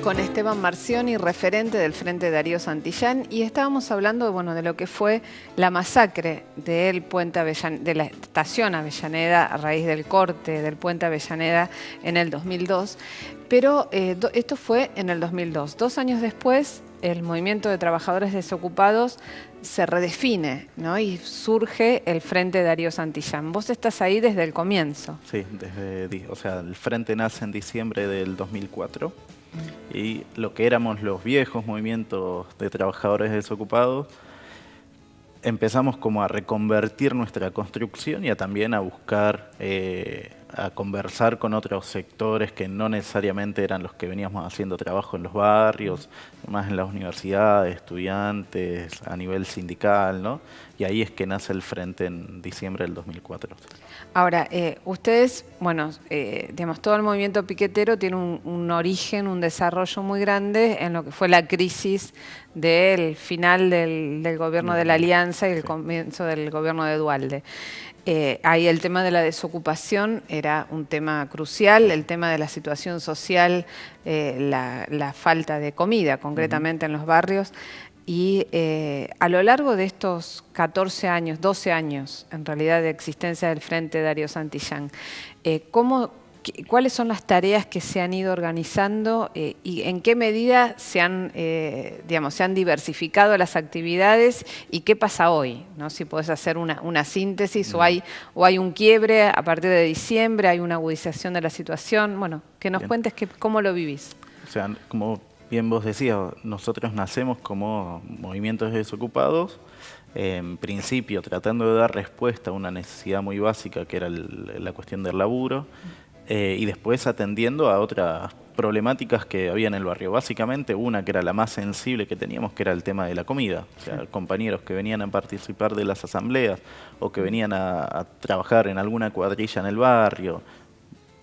con Esteban Marcioni, referente del Frente Darío Santillán, y estábamos hablando de lo que fue la masacre del puente de la estación Avellaneda a raíz del corte del puente Avellaneda en el 2002, pero esto fue en el 2002. 2 años después, el movimiento de trabajadores desocupados se redefine, ¿no? Y surge el Frente Darío Santillán. Vos estás ahí desde el comienzo. Sí, el Frente nace en diciembre del 2004 y lo que éramos los viejos movimientos de trabajadores desocupados, empezamos como a reconvertir nuestra construcción y también a buscar, a conversar con otros sectores que no necesariamente eran los que veníamos haciendo trabajo en los barrios, más en las universidades, estudiantes, a nivel sindical, ¿no? Y ahí es que nace el Frente en diciembre del 2004. Ahora, ustedes, digamos, todo el movimiento piquetero tiene un origen, un desarrollo muy grande en lo que fue la crisis del final del gobierno de la Alianza y el comienzo del gobierno de Duhalde. Ahí el tema de la desocupación era un tema crucial, el tema de la situación social, la falta de comida concretamente en los barrios. Y a lo largo de estos 14 años, 12 años en realidad de existencia del Frente Darío Santillán, ¿cuáles son las tareas que se han ido organizando y en qué medida se han diversificado las actividades y qué pasa hoy, ¿no? Si podés hacer una síntesis o hay un quiebre a partir de diciembre, hay una agudización de la situación. Bueno, que nos cuentes cómo lo vivís. O sea, como bien vos decías, nosotros nacemos como movimientos desocupados, en principio tratando de dar respuesta a una necesidad muy básica que era la cuestión del laburo, y después atendiendo a otras problemáticas que había en el barrio. Básicamente una que era la más sensible que teníamos, que era el tema de la comida. O sea, compañeros que venían a participar de las asambleas o que venían a trabajar en alguna cuadrilla en el barrio,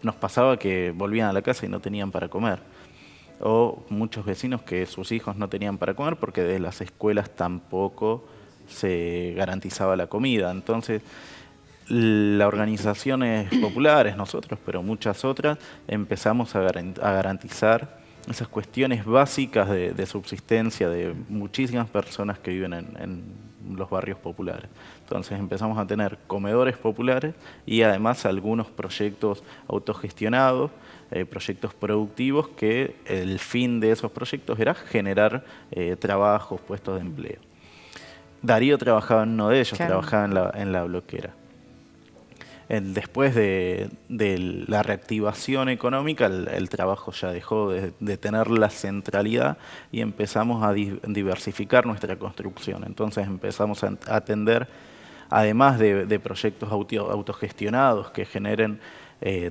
nos pasaba que volvían a la casa y no tenían para comer. O muchos vecinos que sus hijos no tenían para comer porque desde las escuelas tampoco se garantizaba la comida. Entonces, las organizaciones populares, nosotros, pero muchas otras, empezamos a garantizar esas cuestiones básicas de subsistencia de muchísimas personas que viven en los barrios populares. Entonces empezamos a tener comedores populares y además algunos proyectos autogestionados, proyectos productivos que el fin de esos proyectos era generar trabajos, puestos de empleo. Darío trabajaba en uno de ellos, trabajaba en la bloquera. Después de la reactivación económica, el trabajo ya dejó de tener la centralidad y empezamos a diversificar nuestra construcción. Entonces empezamos a atender, además de proyectos autogestionados que generen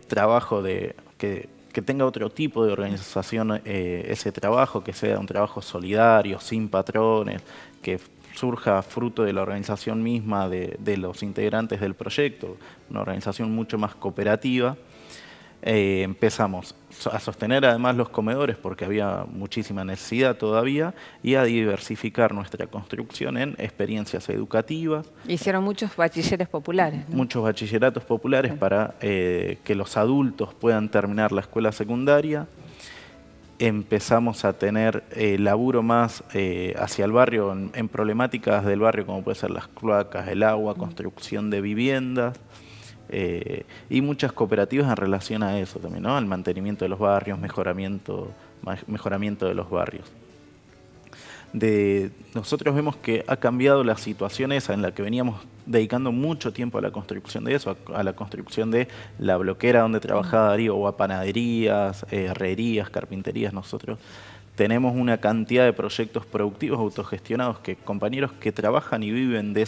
trabajo que tenga otro tipo de organización ese trabajo, que sea un trabajo solidario, sin patrones, que surja fruto de la organización misma de los integrantes del proyecto, una organización mucho más cooperativa. Empezamos a sostener además los comedores porque había muchísima necesidad todavía y a diversificar nuestra construcción en experiencias educativas. Hicieron muchos bachilleres populares, ¿no? Muchos bachilleratos populares para que los adultos puedan terminar la escuela secundaria. Empezamos a tener laburo más hacia el barrio, en problemáticas del barrio como puede ser las cloacas, el agua, construcción de viviendas y muchas cooperativas en relación a eso también, ¿no? Al mantenimiento de los barrios, mejoramiento de los barrios. Nosotros vemos que ha cambiado la situación esa en la que veníamos dedicando mucho tiempo a la construcción de eso, a la construcción de la bloquera donde trabajaba Darío, o a panaderías, herrerías, carpinterías. Nosotros tenemos una cantidad de proyectos productivos autogestionados que compañeros que trabajan y viven de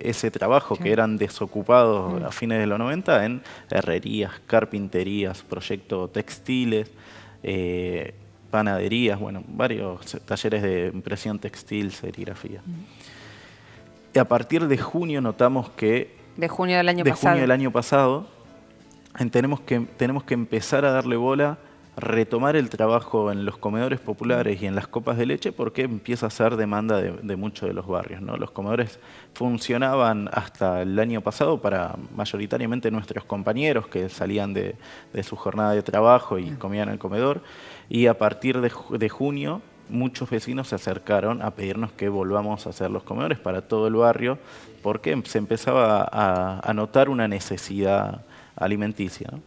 ese trabajo, que eran desocupados a fines de los 90 en herrerías, carpinterías, proyectos textiles, panaderías, varios talleres de impresión textil, serigrafía. Y a partir de junio notamos que... De junio del año pasado, tenemos que empezar a darle bola retomar el trabajo en los comedores populares y en las copas de leche porque empieza a ser demanda de muchos de los barrios, ¿no? Los comedores funcionaban hasta el año pasado para mayoritariamente nuestros compañeros que salían de su jornada de trabajo y comían en el comedor, y a partir de junio muchos vecinos se acercaron a pedirnos que volvamos a hacer los comedores para todo el barrio porque se empezaba a notar una necesidad alimenticia, ¿no?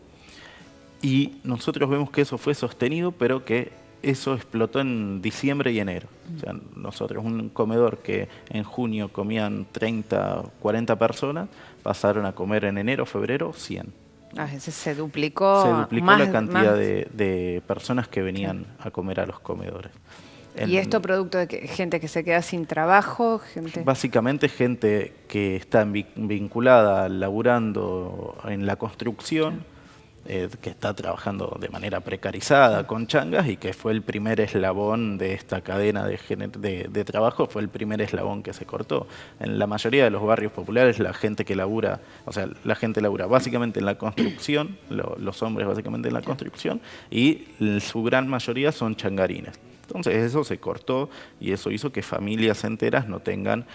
Y nosotros vemos que eso fue sostenido, pero que eso explotó en diciembre y enero. O sea, nosotros, un comedor que en junio comían 30, 40 personas, pasaron a comer en enero, febrero, 100. Se duplicó. Se duplicó la cantidad de personas que venían a comer a los comedores. ¿Y esto producto de gente que se queda sin trabajo? Básicamente gente que está vinculada, laburando en la construcción, que está trabajando de manera precarizada con changas y que fue el primer eslabón de esta cadena de trabajo, fue el primer eslabón que se cortó. En la mayoría de los barrios populares la gente que labura, o sea, la gente labura básicamente en la construcción, los hombres básicamente en la construcción, y su gran mayoría son changarines. Entonces eso se cortó y eso hizo que familias enteras no tengan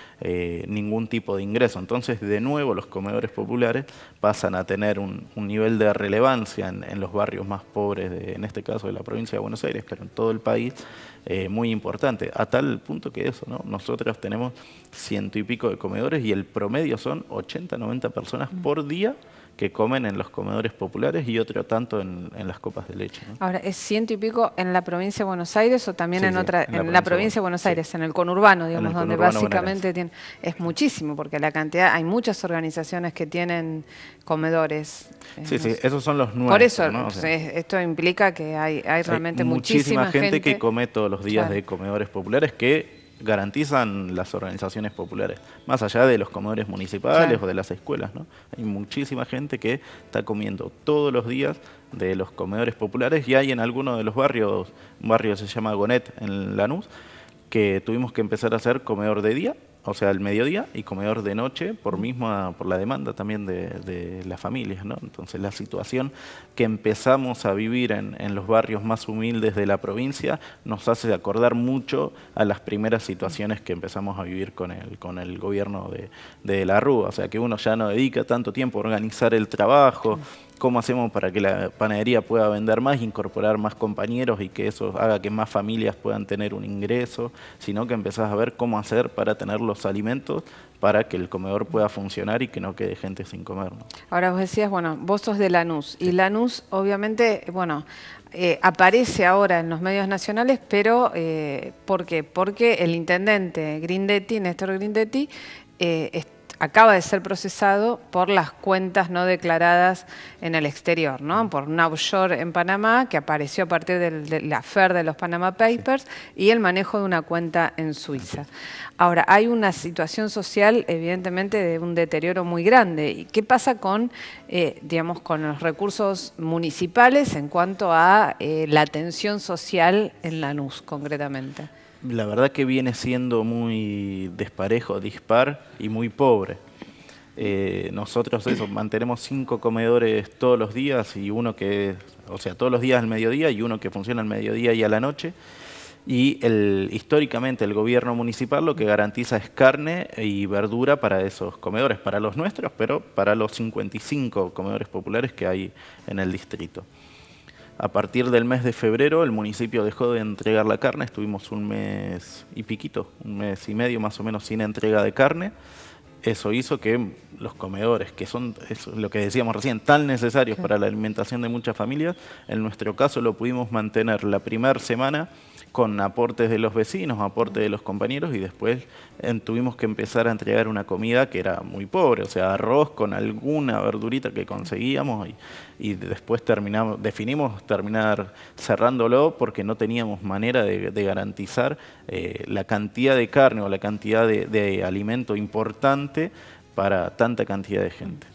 ningún tipo de ingreso. Entonces de nuevo los comedores populares pasan a tener un nivel de relevancia en los barrios más pobres, en este caso de la provincia de Buenos Aires, pero en todo el país, muy importante. A tal punto que eso, ¿no? Nosotros tenemos 100 y pico de comedores y el promedio son 80, 90 personas por día que comen en los comedores populares y otro tanto en las copas de leche, ¿no? Ahora, ¿es 100 y pico en la provincia de Buenos Aires o también en la provincia de Buenos Aires, sí, en el conurbano, digamos, donde conurbano básicamente es muchísimo, porque la cantidad, hay muchas organizaciones que tienen comedores. Sí, sí, esos son los nuevos. Por eso, ¿no? O sea, esto implica que hay realmente muchísima gente que come todos los días de comedores populares que garantizan las organizaciones populares, más allá de los comedores municipales o de las escuelas, ¿no? Hay muchísima gente que está comiendo todos los días de los comedores populares y hay en algunos de los barrios, un barrio que se llama Gonet en Lanús, que tuvimos que empezar a hacer comedor de día, o sea, al mediodía, y comedor de noche por la demanda también de las familias, ¿no? Entonces la situación que empezamos a vivir en los barrios más humildes de la provincia nos hace acordar mucho a las primeras situaciones que empezamos a vivir con el gobierno de la Rúa. O sea, que uno ya no dedica tanto tiempo a organizar el trabajo, cómo hacemos para que la panadería pueda vender más, incorporar más compañeros y que eso haga que más familias puedan tener un ingreso, sino que empezás a ver cómo hacer para tener los alimentos para que el comedor pueda funcionar y que no quede gente sin comer, ¿no? Ahora vos decías, bueno, vos sos de Lanús, y Lanús obviamente, bueno, aparece ahora en los medios nacionales, pero ¿por qué? Porque el intendente Grindetti, Néstor Grindetti, acaba de ser procesado por las cuentas no declaradas en el exterior, ¿no? Por un offshore en Panamá que apareció a partir de la affair de los Panama Papers y el manejo de una cuenta en Suiza. Ahora, hay una situación social, evidentemente, de un deterioro muy grande. ¿Y qué pasa con, digamos, con los recursos municipales en cuanto a la atención social en Lanús, concretamente? La verdad que viene siendo muy desparejo, dispar y muy pobre. Nosotros mantenemos 5 comedores todos los días y uno que, o sea, todos los días al mediodía y uno que funciona al mediodía y a la noche. Y históricamente el gobierno municipal lo que garantiza es carne y verdura para esos comedores, para los nuestros, pero para los 55 comedores populares que hay en el distrito. A partir del mes de febrero el municipio dejó de entregar la carne, estuvimos un mes y piquito, un mes y medio más o menos sin entrega de carne. Eso hizo que los comedores, que son lo que decíamos recién, tan necesarios para la alimentación de muchas familias, en nuestro caso lo pudimos mantener la primera semana con aportes de los vecinos, aportes de los compañeros, y después tuvimos que empezar a entregar una comida que era muy pobre, o sea, arroz con alguna verdurita que conseguíamos y después definimos terminar cerrándolo porque no teníamos manera de garantizar la cantidad de carne o la cantidad de alimento importante para tanta cantidad de gente.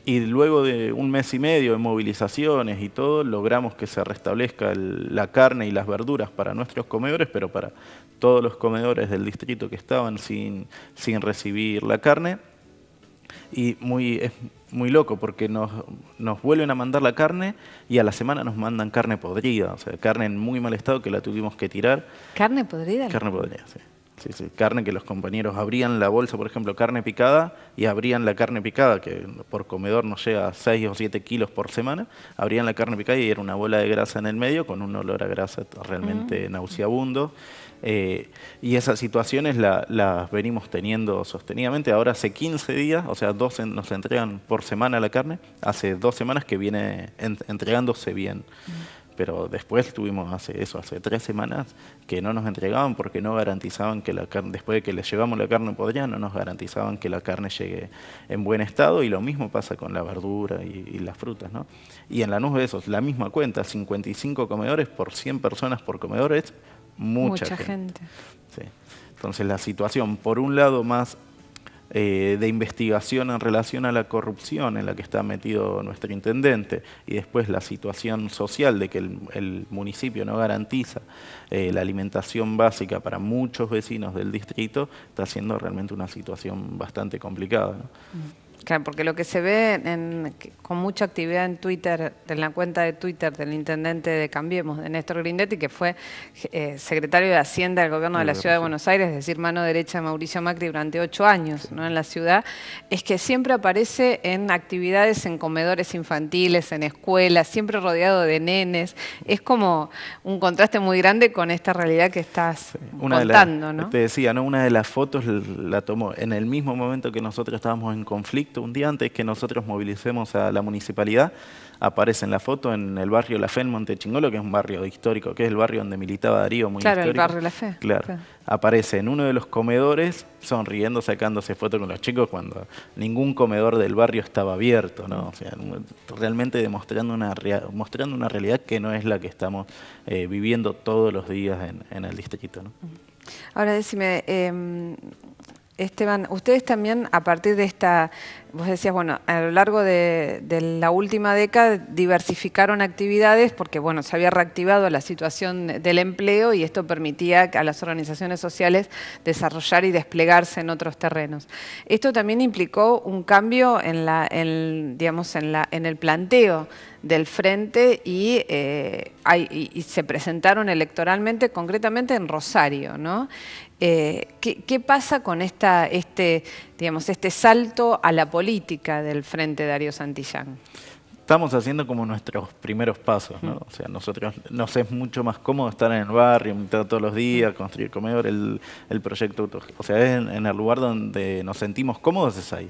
Y luego de un mes y medio de movilizaciones y todo, logramos que se restablezca la carne y las verduras para nuestros comedores, pero para todos los comedores del distrito que estaban sin recibir la carne. Y muy loco porque nos vuelven a mandar la carne y a la semana nos mandan carne podrida, o sea, carne en muy mal estado que la tuvimos que tirar. ¿Carne podrida? Carne podrida, sí. Sí, sí. Carne que los compañeros abrían la bolsa, por ejemplo, carne picada, y abrían la carne picada, que por comedor nos llega a 6 o 7 kilos por semana, abrían la carne picada y era una bola de grasa en el medio con un olor a grasa realmente nauseabundo. Y esas situaciones las venimos teniendo sostenidamente. Ahora hace 15 días, o sea, nos entregan por semana la carne, hace 2 semanas que viene entregándose bien. Pero después tuvimos hace 3 semanas que no nos entregaban porque no garantizaban que la carne, después de que les llevamos la carne podrida, no nos garantizaban que la carne llegue en buen estado, y lo mismo pasa con la verdura y las frutas, ¿no? Y en Lanús de esos, la misma cuenta, 55 comedores por 100 personas por comedor es mucha gente. Sí. Entonces la situación, por un lado, más de investigación en relación a la corrupción en la que está metido nuestro intendente, y después la situación social de que el municipio no garantiza la alimentación básica para muchos vecinos del distrito, está siendo realmente una situación bastante complicada, ¿no? Claro, porque lo que se ve con mucha actividad en Twitter, en la cuenta de Twitter del intendente de Cambiemos, de Néstor Grindetti, que fue secretario de Hacienda del gobierno de la Ciudad de Buenos Aires, es decir, mano derecha de Mauricio Macri durante 8 años, sí, ¿no?, en la ciudad, es que siempre aparece en actividades en comedores infantiles, en escuelas, siempre rodeado de nenes. Es como un contraste muy grande con esta realidad que estás contando, ¿no? Te decía, ¿no? Una de las fotos la tomó en el mismo momento que nosotros estábamos en conflicto. Un día antes que nosotros movilicemos a la municipalidad, aparece en la foto en el barrio La Fe, en Montechingolo, que es un barrio histórico, que es el barrio donde militaba Darío, muy histórico. Claro, el barrio La Fe. Claro. Aparece en uno de los comedores, sonriendo, sacándose fotos con los chicos, cuando ningún comedor del barrio estaba abierto, ¿no? O sea, realmente mostrando una realidad que no es la que estamos viviendo todos los días en el distrito, ¿no? Ahora decime, Esteban, ustedes también, a partir de esta, vos decías, bueno, a lo largo de la última década diversificaron actividades porque, bueno, se había reactivado la situación del empleo y esto permitía a las organizaciones sociales desarrollar y desplegarse en otros terrenos. Esto también implicó un cambio en el planteo del frente y se presentaron electoralmente, concretamente en Rosario, ¿no? ¿Qué pasa con este salto a la política del Frente Darío Santillán? Estamos haciendo como nuestros primeros pasos, ¿no? O sea, nosotros nos es mucho más cómodo estar en el barrio, todos los días, construir comedor, el proyecto, o sea, es en el lugar donde nos sentimos cómodos, es ahí.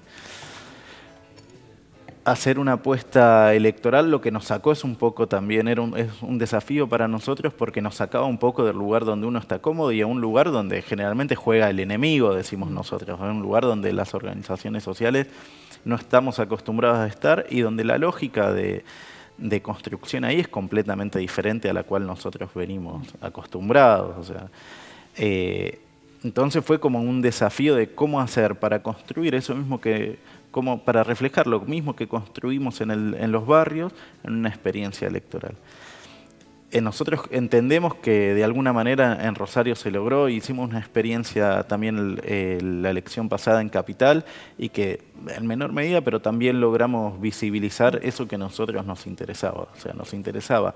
Hacer una apuesta electoral lo que nos sacó es un poco también, es un desafío para nosotros porque nos sacaba un poco del lugar donde uno está cómodo y a un lugar donde generalmente juega el enemigo, decimos nosotros, un lugar donde las organizaciones sociales no estamos acostumbrados a estar y donde la lógica de construcción ahí es completamente diferente a la cual nosotros venimos acostumbrados. O sea, entonces fue como un desafío de cómo hacer para construir eso mismo como para reflejar lo mismo que construimos en los barrios en una experiencia electoral. Nosotros entendemos que de alguna manera en Rosario se logró, hicimos una experiencia también la elección pasada en Capital y que en menor medida, pero también logramos visibilizar eso que a nosotros nos interesaba. O sea, nos interesaba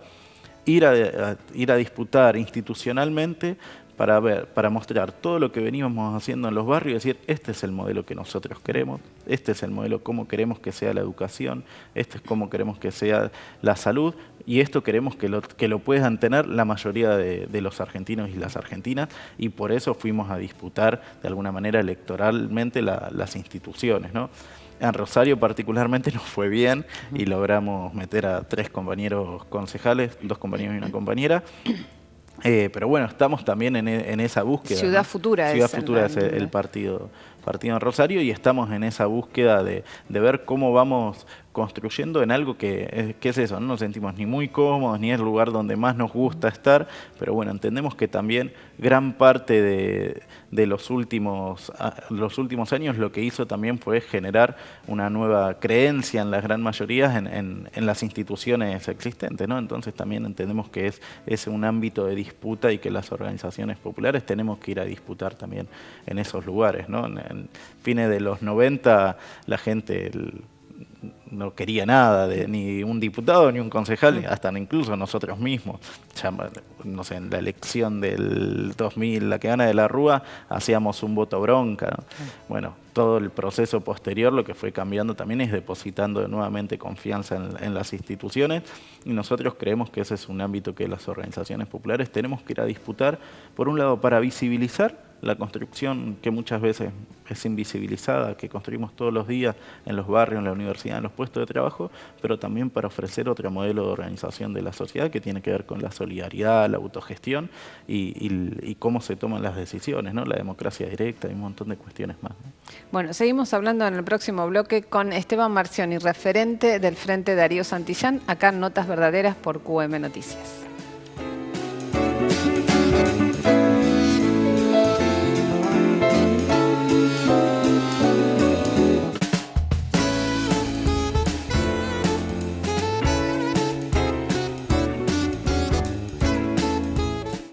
ir a disputar institucionalmente para mostrar todo lo que veníamos haciendo en los barrios y decir, este es el modelo que nosotros queremos, este es el modelo cómo queremos que sea la educación, este es cómo queremos que sea la salud y esto queremos que lo puedan tener la mayoría de los argentinos y las argentinas y por eso fuimos a disputar de alguna manera electoralmente las instituciones, ¿no? En Rosario particularmente nos fue bien y logramos meter a 3 compañeros concejales, 2 compañeros y una compañera. Pero bueno, estamos también en esa búsqueda. Ciudad Futura, Ciudad Futura es el partido en Rosario y estamos en esa búsqueda de ver cómo vamos construyendo en algo que es eso, no nos sentimos ni muy cómodos, ni es el lugar donde más nos gusta estar, pero bueno, entendemos que también gran parte de los últimos años lo que hizo también fue generar una nueva creencia en las gran mayorías en las instituciones existentes, ¿no? Entonces también entendemos que es un ámbito de disputa y que las organizaciones populares tenemos que ir a disputar también en esos lugares, ¿no? En fines de los 90 la gente no quería nada de ni un diputado ni un concejal, hasta incluso nosotros mismos. Ya, no sé, en la elección del 2000, la que gana de la Rúa, hacíamos un voto bronca, ¿no? Bueno, todo el proceso posterior lo que fue cambiando también es depositando nuevamente confianza en las instituciones, y nosotros creemos que ese es un ámbito que las organizaciones populares tenemos que ir a disputar, por un lado para visibilizar la construcción que muchas veces es invisibilizada, que construimos todos los días en los barrios, en la universidad, en los puestos de trabajo, pero también para ofrecer otro modelo de organización de la sociedad que tiene que ver con la solidaridad, la autogestión y cómo se toman las decisiones, ¿no? La democracia directa y un montón de cuestiones más, ¿no? Bueno, seguimos hablando en el próximo bloque con Esteban Marcioni, referente del Frente Darío Santillán, acá en Notas Verdaderas por QM Noticias.